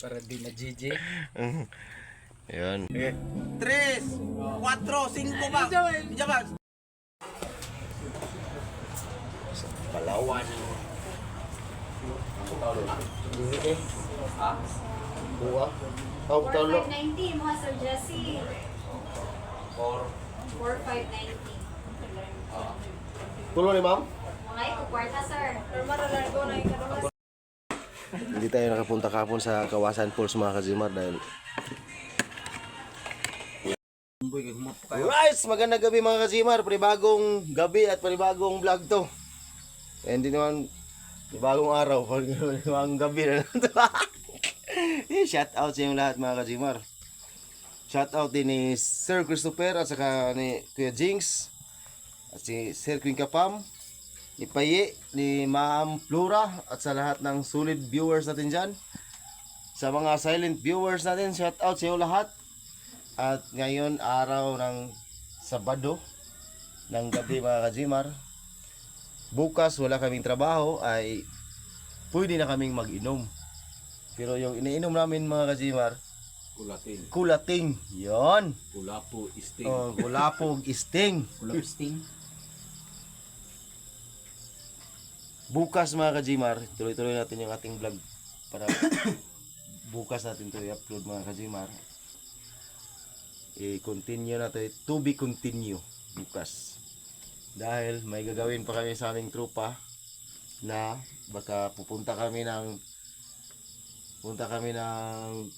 Para di na GG. Ayan. 3, 4, 5 ba? Diyan. Palawan. Buwa. Oh, talo. 4590 mga Sir Jesse. 4590. Tulo ni ma'am? Mga ito, kwarta sir. Hindi tayo nakapunta kahapon sa Kawasan Falls mga Kazimar dahil Alright, magandang gabi mga Kazimar. Panibagong gabi at panibagong vlog to. Hindi naman panibagong araw, panibagong gabi na lang to. Shout out sa inyong lahat mga Kazimar. Shout out din ni Sir Christopher at saka ni Kuya Jinx at si Sir Queen Kapam, ni Paye, ni Ma'am Flora at sa lahat ng solid viewers natin dyan. Sa mga silent viewers natin, shout out sa inyo lahat. At ngayon, araw ng Sabado ng gabi mga Kazimar. Bukas wala kaming trabaho ay pwede na kaming mag-inom. Pero yung iniinom namin mga Kazimar, kulating. Yon. Kulapo, isting. Oh, kulapog isting. Kulapo, isting. Bukas mga Kazimar, tuloy-tuloy natin yung ating vlog para bukas natin to i-upload mga Kazimar. I-continue natin, to be continue bukas. Dahil may gagawin pa kami sa aming trupa na baka pupunta kami ng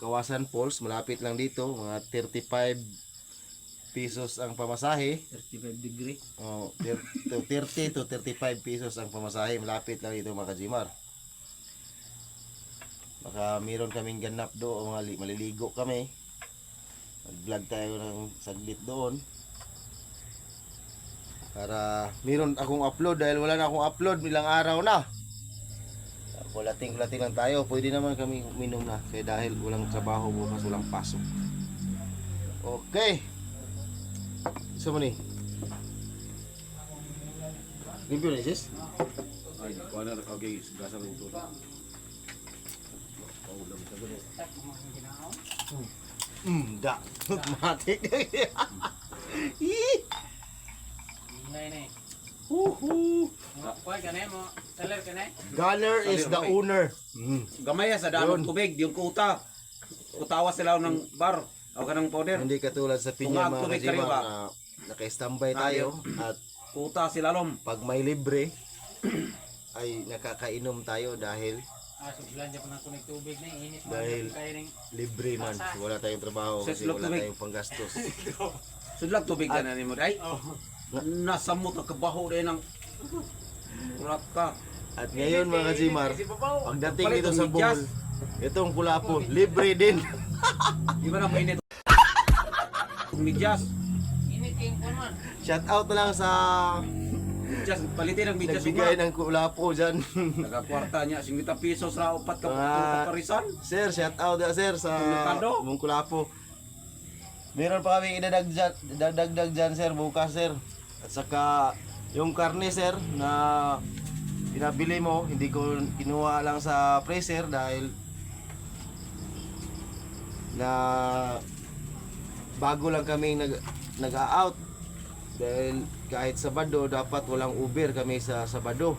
Kawasan Falls, malapit lang dito, mga 35 pesos ang pamasahe. 35 degree. Oh, 30 to 35 pesos ang pamasahe. Malapit lang dito mga Kazimar. Baka meron kaming ganap doon, maliligo kami. Mag-vlog tayo ng saglit doon. Para meron akong upload dahil wala na akong upload ilang araw na. Kulating lang tayo. Pwede naman kami uminom na kaya dahil walang trabaho bukas, walang pasok. Okay. Isa mo ni? Limpyo na sis? Ay, kuha na, okay, gasa ng ito. Da. Matik. Gunner is the owner. Gamay sa damang tubig, yung kuta. Kutawa sila ng bar. O kanang powder. Hindi katulad sa pinya Kung mga tubig Kazimar kayo ba? na naka-standby tayo at Kuta sila lom. pag may libre ay nakakainom tayo dahil libre man. Wala tayong trabaho kasi Sislog wala tubig. tayong panggastos. Sudlag tubig na ni mo day. Nasa mo ta kabaho rin ng ulat ka. At ngayon mga Kazimar, pagdating Palit dito ang sa medyas. Bohol, itong kulapo, libre din. Di ba na mainit? Midyas. Shout out na lang sa Midyas. Palitin ang midyas. nagbigay ng kulapo dyan. Nagakwarta niya. 50 pesos sa upat ka Ah. parisan. Sir, shout out na sir sa Merkado. mong kulapo. Meron pa kami idadagdag dyan sir, bukas sir. At saka yung karne sir na pinabili mo, hindi ko kinuha lang sa freezer dahil na bago lang kami nag-out. Dahil kahit Sabado dapat walang Uber kami sa Sabado.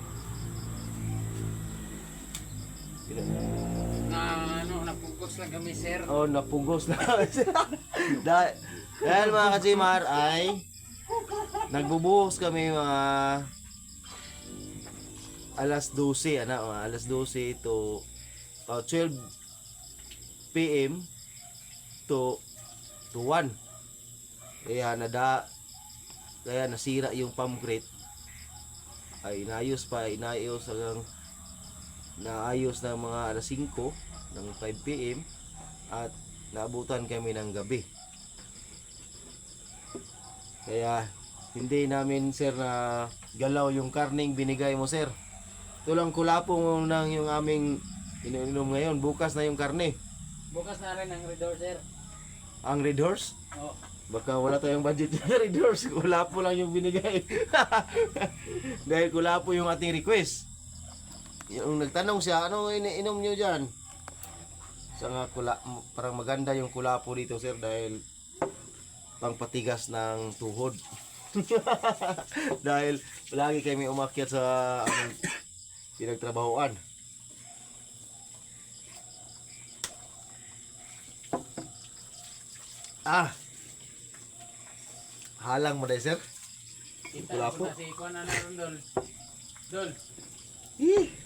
Napugos lang kami sir. Oh, napugos na. Dahil mga Kazimar ay nagbubuhos kami mga alas 12, alas 12 to 12 PM to 1. Kaya nasira yung pump crate. Ay inayos hanggang naayos na mga alas 5 ng 5 PM at naabutan kami ng gabi. Kaya hindi namin sir na galaw yung karning binigay mo sir. Tulang kulapo mo nang yung aming ininom ngayon. Bukas na yung karne. Bukas na rin ang redor sir. Ang Red Horse? Oh. Baka wala tayong budget sa Red Horse. Kulapo lang yung binigay. Dahil kulapo yung ating request. Yung nagtanong siya, ano iniinom nyo dyan? Saka parang maganda yung kulapo dito sir dahil pangpatigas ng tuhod. Dahil lagi kami umakyat sa pinagtrabahoan. Halang mo dahil sir. Kita ko na si Ikuan na naroon, Dol. Dol,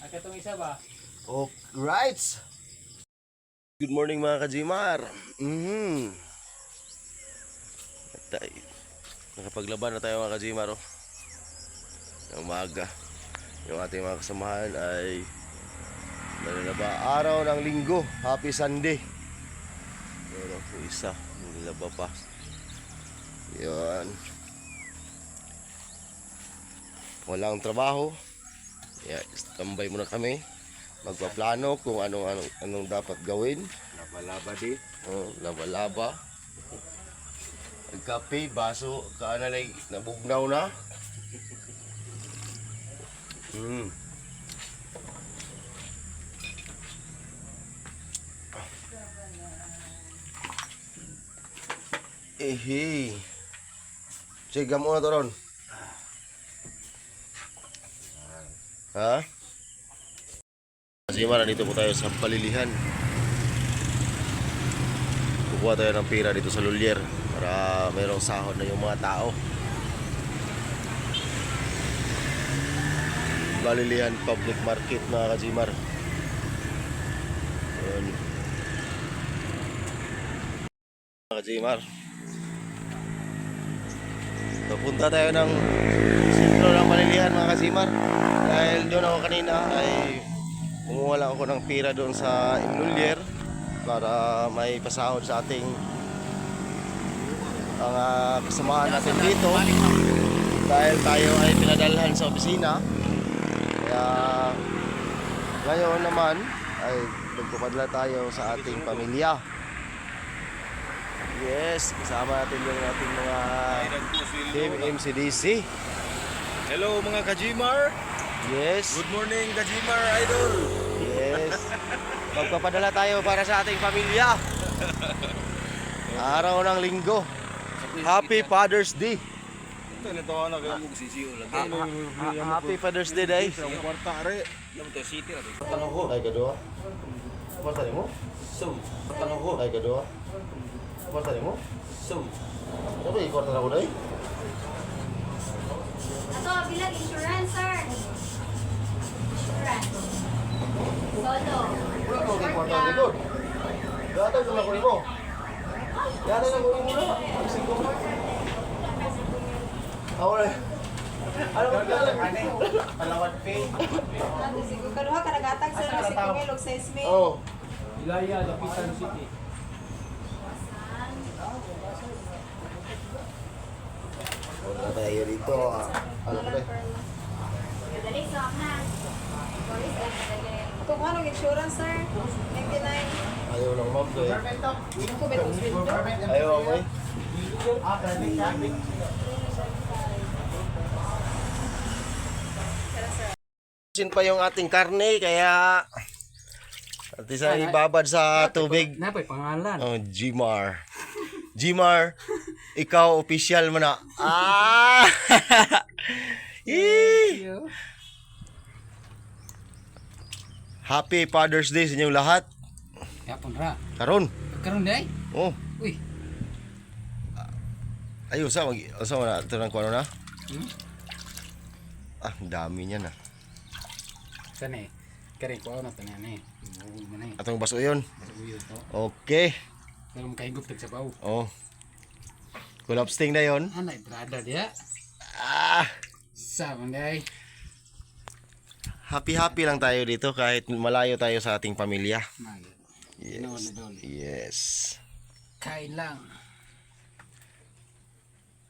akatong isa ba? Alright. Good morning mga kajimar. Nakapaglaban na tayo mga kajimar. Oh. Ng umaga. Yung ating mga kasamahan ay nalalaba araw ng linggo. Happy Sunday. Meron po isa. Nilaba pa. Yan. Walang trabaho. Yeah, tambay muna kami. Magpaplano kung anong dapat gawin. Laba-laba di. Oh, laba-laba. Kape, baso, kaanalay nabugnaw na. Sige mo na to ron. Ha? Kasi dito po tayo sa palilihan. Kukuha tayo ng pira dito sa Lulier para mayroong sahod na yung mga tao. Balilihan Public Market mga kajimar. Ayan. Mga kajimar. Papunta tayo ng sentro ng balilihan mga kajimar. Dahil doon ako kanina ay kumuha lang ako ng pira doon sa Lulier para may pasahod sa ating kasamahan natin dito dahil tayo ay pinadalhan sa opisina. Kaya ngayon naman ay magpapadala tayo sa ating pamilya. Yes, kasama natin yung ating mga team MCDC. Hello mga Kajimar. Yes. Good morning Kajimar Idol. Yes. Magpapadala tayo para sa ating pamilya. Araw ng linggo. Happy Father's Day. Ito natawa na kayo magsisiyo lagi. Happy Father's Day, day. Kwarta are. Yung to city ra. Ay, kadua. Kwarta mo? So, tanong ko. Ay, kadua. Kwarta mo? So, Ano yung kwarta na ko, day? Ato, bilang insurance, sir. Insurance. Solo. Wala ko kay kwarta dito. Gatay ko na ko mo. Gatay na ko mo na. Awal. Ano ba kaya? Alawat pay. Ate, siguro kaduha ka nagatag sa si Kungel og 6 May. Oh. Ilaya, Lapitan City. Wala tayo dito. Ano ba? Dali, so na. Boris, dali. Kung anong insurance, sir? 99. Ayaw lang ma'am. Ako ba itong sweldo? Ayaw mo eh. Sin pa yung ating karne kaya at isa ibabad sa tubig. Napay pangalan. Oh, Gmar. Gmar, ikaw official mo na. Ah! Happy Father's Day sa inyong lahat. Yapon ra. Karon. Karon day. Oh, Uy. ay usa mo na ito ng kuano na. Ah, ang dami niya na. Sane. Kari ko na tanan eh. Buhol man eh. Atong baso yun. Uyod to. Okay. Pero makahigop tag sabaw. Oh. Kulapsting na yon. Anay brother dia. Ah, Sa day. happy lang tayo dito kahit malayo tayo sa ating pamilya. Man. Yes. Yes. Kain lang.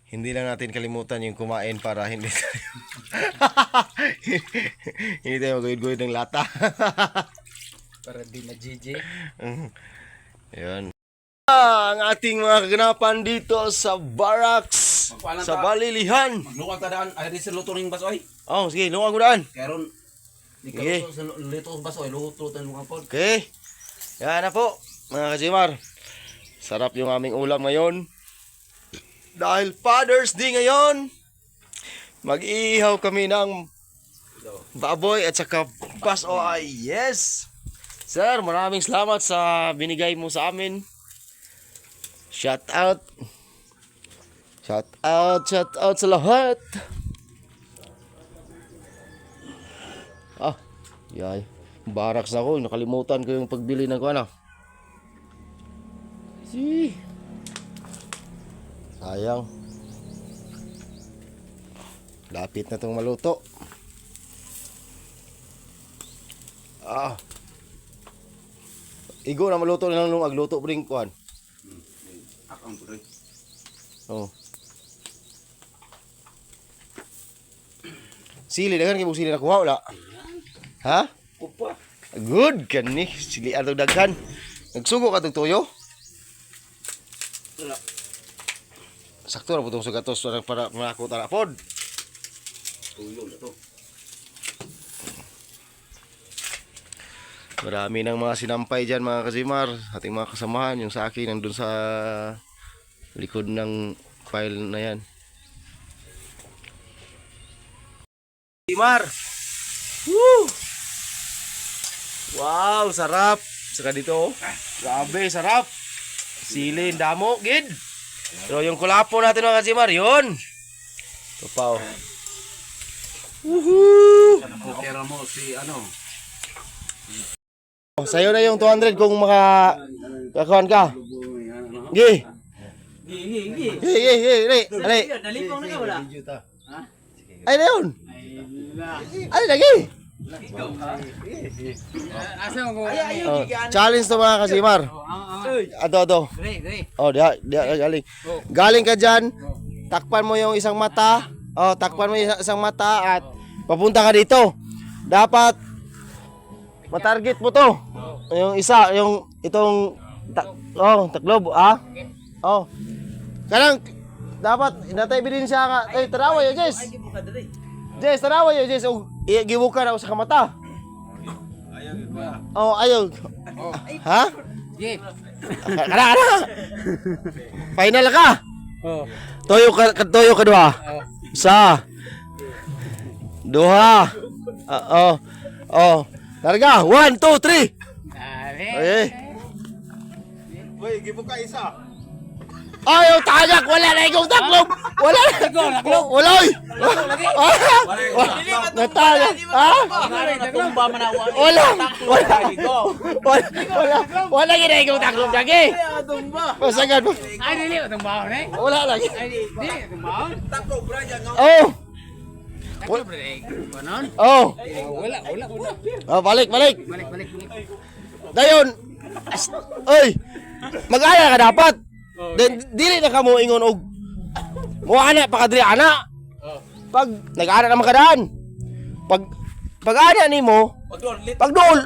Hindi lang natin kalimutan yung kumain para hindi tayo hindi tayo maguyod-guyod ng lata. Para di na GG. Ayun. Ang ating mga kaganapan dito sa barracks sa Balilihan. magluwag ka daan ay di sa luto ring basoy. Oh, sige, luwag mo daan. Karon di ka Sige. luto sa luto basoy, luto tan mga pod. Okay. Yan na po. mga Kajimar. Sarap yung aming ulam ngayon. Dahil Father's Day ngayon, mag-iihaw kami ng baboy at saka pasoy. Yes! Sir, maraming salamat sa binigay mo sa amin. Shout out. Shout out sa lahat. Yay. Baraks na ako. Nakalimutan ko yung pagbili ng kuwana. Sayang. Lapit na itong maluto. Igo na maluto na lang nung agluto bring kuan. Akang pre. Oh. Sili daghan kay sili nakuha wala. Ha? Upa. Good kani. Sili atong daghan. Nagsugo ka tong toyo? Wala. Sakto ra putong sugatos para mako tara pod. Tuyo na to. Marami ng mga sinampay dyan mga Kazimar. Ating mga kasamahan. Yung sa akin nandun sa likod ng file na yan. Kazimar! Woo! Wow! Sarap! Saka dito oh. Grabe! Sarap! Sili, damo, gid! Pero yung kulapo natin mga Kazimar, yun! Ito pa oh. Woohoo! Putera mo si ano. Sa'yo na yung 200 kung makakuhan ka. Gi! Gi! Ali! Nalipong na ka wala? Ay na yun! Ali lagi! Asa mo ko? Challenge to mga Kazimar. Ato. Oh, galing. Galing ka dyan, takpan mo yung isang mata. Oh, takpan mo yung isang mata at papunta ka dito. Dapat matarget mo to. Yung isa, yung itong taklob, Oh. Kanang dapat natay ebidensya nga. Tarawa yo, Jess. Jess, tarawa yo, Jess. Gibuka na sa kamata. Ayaw. Ha? Sige. Kana. Final ka. Toyo ka duha. Isa. Duha. Larga. 1, 2, 3. Okay. Uy, gibuka isa. Ayaw tagak. Wala na ikong taklob. Wala na. Wala. Natagak. Ha? Wala gina ikong taklob lagi. Pasagad mo. Ay, dili itong baon eh. Wala lagi. Ay, dili itong baon. Takbo bra yan. Oh. Taklo bre. Ganon. Oh. Wala. Balik. Balik. Dayon. Oy. Mag-aya ka dapat. Dili na ka mo ingon og muana pa kadri ana. Pag nag-ana naman kadaan. Pag ana nimo, pag dool,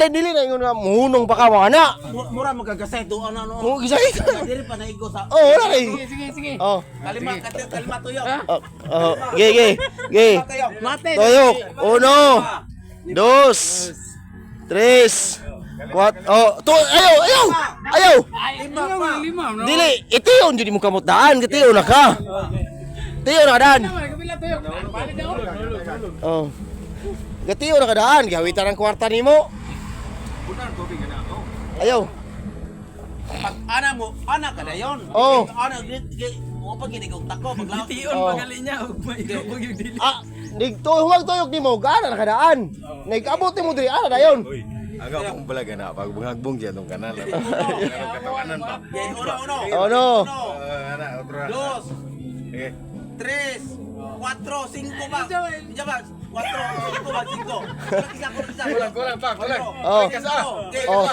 dili na ingon na muhunong pa ka mo ana. Mura magagasay to ano. Mo gisay. Dili pa naigo sa. Wala kay. Sige. Oh. Kalima tuyo. Ge. Mate. Toyo. 1, 2, 3, 4. Ayaw. Lima, no? Dili, itiyon jud mo kamot daan, gatiyo na ka. Tiyo na ka daan. Kabila tayo. Balik daw. Oh. Gatiyo na ka daan, gawitan ang kwarta nimo. Ayaw. Pag ana ka na yon. Oh. Ana mo pag ginigong tako paglaw. Tiyon Oh. magaling niya. Ikaw yung dili. Huwag tuyok nimo, gana na ka daan. Nagabot mo diri ana dayon. Agaw kung balaga na pag bungagbong diyan tong kanal. Katawanan pa. Uno. Ano? Ana otra. 2, Okay. 3, 4, 5 ba? Diyan ba? 4, 5 ba? 5. Kulang pa. Oh. Oh.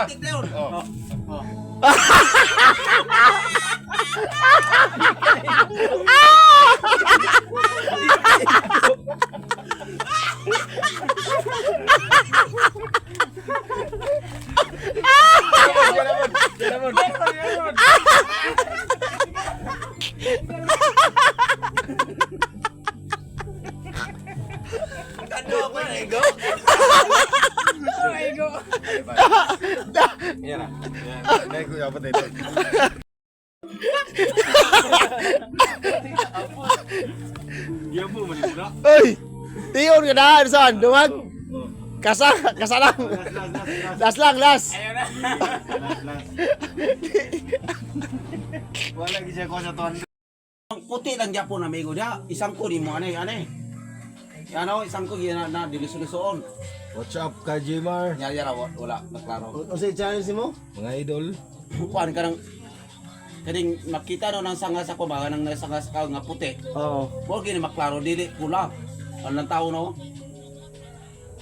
Ano ako naigo? Yan na. dapat ito. Uy! Tiyon ka na! Saan? Dumag? Kasa lang! Last lang, last! Ayaw na. Wala gisya ko sa tuwan. Ang puti lang Japon amigo dia. Isang ko di mo aneh. Ano, isang ko gina na dilisulisuon. What's up, Kajimar? Yara wala naklaro. O sa challenge mo? Mga idol. Kuan ka kading makita no ng sanga sa kumaga ng sanga sa nga puti. Oo. Mo gini maklaro dili pula. Ano ng tao no?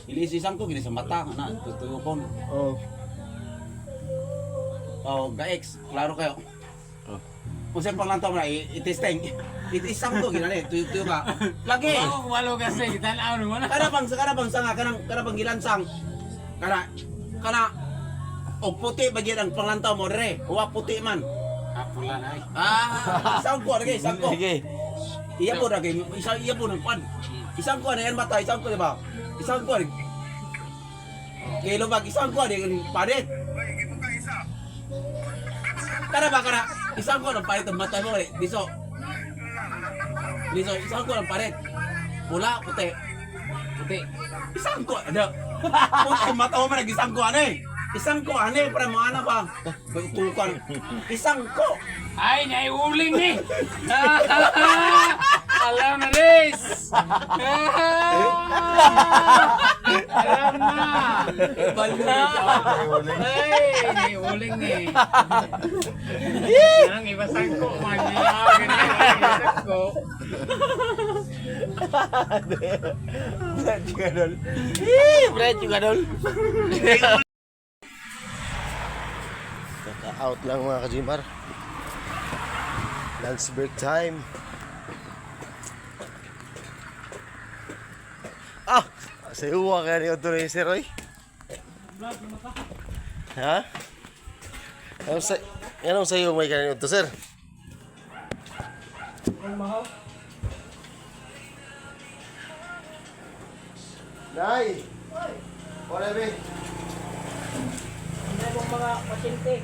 Ilis isang ko gini sa mata na tutuyokon. Oo. Oh, ga-ex, klaro kayo. Kung saan pang lantaw mo na, itesteng. Itisang to, ginali, tuyo ka. Lagi! Ako kumalo kasi, tanaw mo na. Karabang sanga, karabang gilansang. O puti ba ang panglantaw mo, re? Uwa puti man. Pula na ay. Isang ko, lagi, isang ko. Sige. Iya po, lagi, iya po ng kwan. Isang ko, yan mata, isang ko, diba? Isang ko, kilo bag, isang ko, padet. Kara, isang ko ng paret ang mata mo, Liso, isang ko ng paret. Pula, puti. Puti. Isang ko, ano? Puti, mata mo man, isang ko, ano eh? Isang ko, ano eh, para mga anak ba? Tukan. Isang ko. Ay, naiuling ni. Alam na, Riz. Alam na. Ay, naiuling ni. Ang ibasan ko. Magiyaw, ibasan ko. Brad juga dol. Brad juga dol. Kaka-out lang mga kajimar. Lunch break time. Sa uwa kaya ni Odo ni Sir Roy. Ha? Anong sa'yo may kaya ni Odo, Sir? Nay! Wala ba? Ano bang mga pasyente?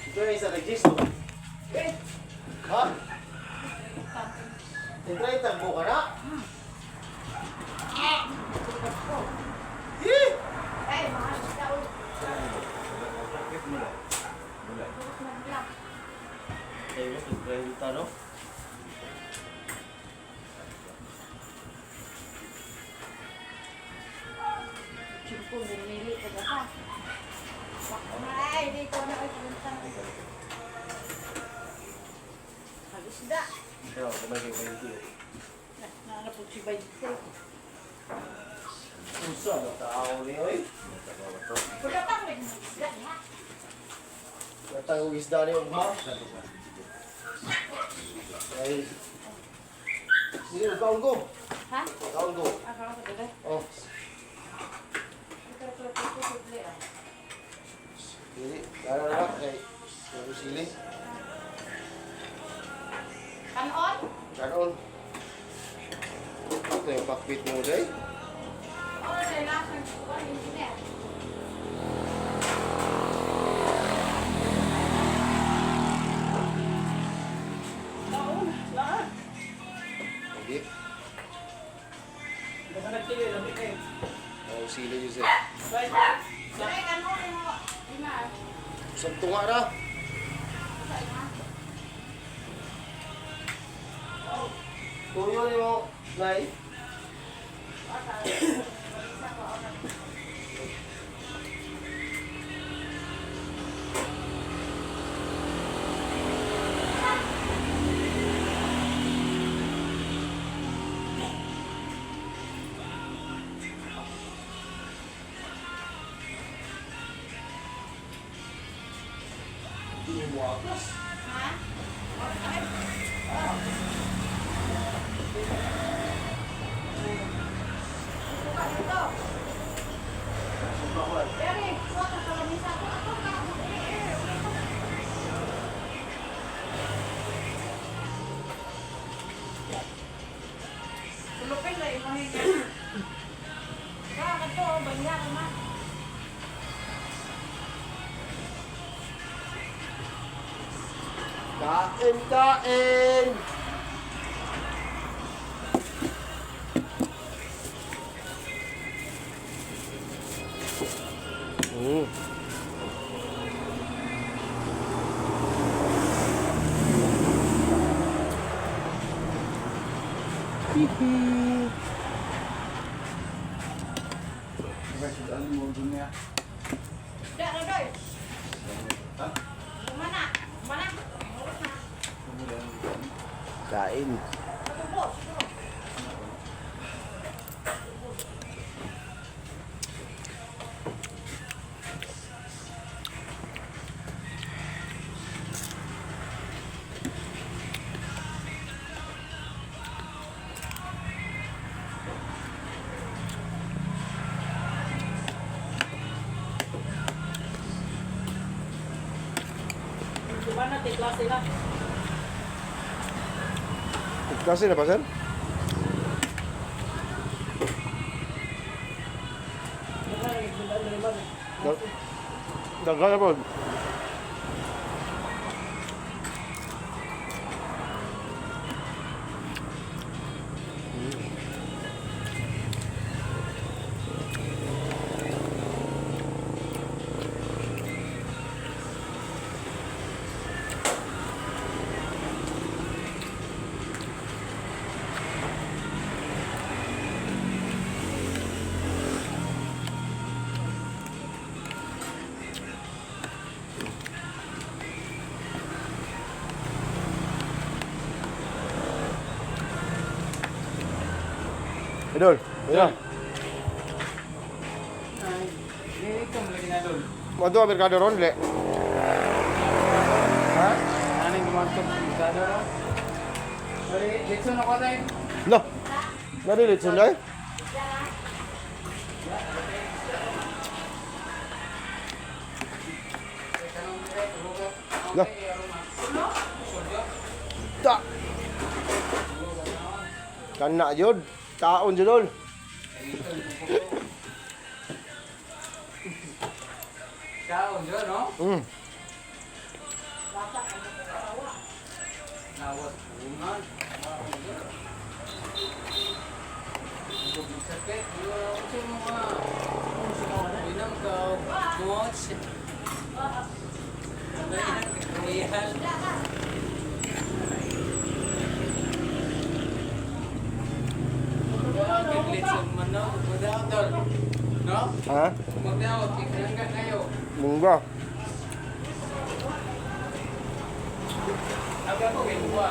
Ito yung isa nag-gisto. Ha? Tintra yung tagbo ka na? Ay, mga tao. Ayun, tintra yung tanong. Siyempre, nilili ko ba ka? Ay, di ko na ay pumunta. Halisda. Ito, kumay kayo kayo dito. Nanapod si Baydse. Puso, ano tao niyo eh? Pagkatang may isda niya. Natangog isda niyo, ma? Ay. Sige, kaon ko. Ha? Kaon ko. Akala ko dito. Oh. Ito sudli ah. Sige, kaya na kay Pero sili. Kanon? Kanon. Ito yung cockpit mo, Day. Oo, nalasan ko. Engineer. Naon, laan. Hindi. Baka nagtili, lamig kayo. Oh, sili yun, Sir. Right. Sige, kanon mo. Lima. Sabto nga na. Tuyo ni mo, Nay. Dari, suot ka sa lamisa. Tulupin na yung mahiga. Kaya ka to, banya ka na. Kain, kain! Mm. Dah, Rodoy. Mana? Mana? Kain. Gimana teh klase lah? Kasih na pa, sir? Dagan na po. Idol, ya. Ito mo lagi na doon. Mantu merkado ron, le. Ha? Ano yung gumantok? Gado ro? Sorry, Dixon ako tayo. Loh. Nadilit sunday? Loh. Tak. Kana jud, taon judol. Kaon dyan, no? Nawat bungan. Sakit, kasi mga inam ka, moch. Ayan. Giglit man no, magdaot tol. No? Ha? Magdaot, ikananggan kayo. Mungga. Agad ko kayo buwa,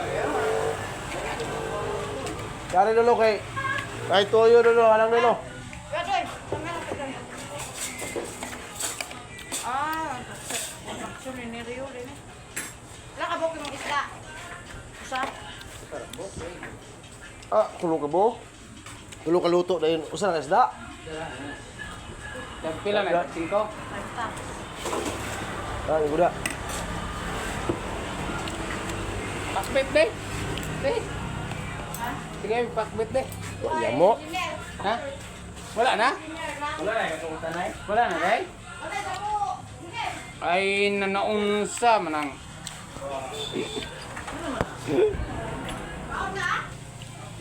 Cari dulu kay. Kay toyo dulu, alang dulu. Rodoy, kamera ka dyan. Maksud ni Rio rin eh. Wala ka bukong isda. Usa? Ah, tulong ka bo. Tulong ka luto dayon usa na isda. Pila na, 5? Basta. Ah, ibuda. Pakbet deh. Deh. Sige, pakbet deh. Ya mo. Ha? Wala na? Wala na katukutan na. Wala na, day? Wala na po. Sige. Ay, nanaunsa manang. Baon na?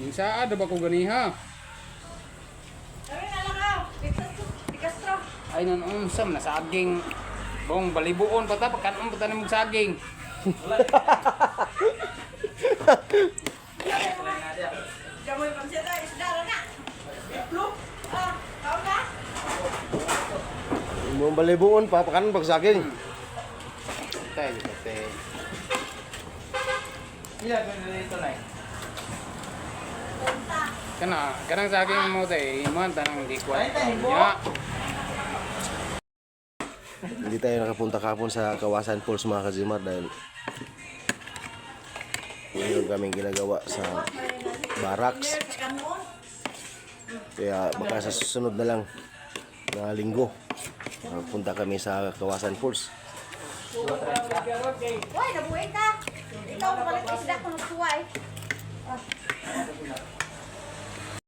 Yung saa, ada ba ko ganiha? Sabi na lang ako. Di Castro. Ay, nanaunsa, nasaging. Bong, balibuon pa ta, pagkanon pa ta ni mong saging. Jamoy panseta, isda rin na. Itlog. Baon na? Mo balibuon pa pakan pagsaging. Tay, tay. Ila ba dito na? Kanang saging mo tay, iman tanang di kwat. Ya. Hindi tayo nakapunta kahapon sa Kawasan Falls mga kazimar dahil mayroon kaming ginagawa sa barracks. Kaya baka sa susunod na lang na linggo punta kami sa Kawasan Falls. Uy, nabuhay ka. Ikaw palit isda ko nagsuway.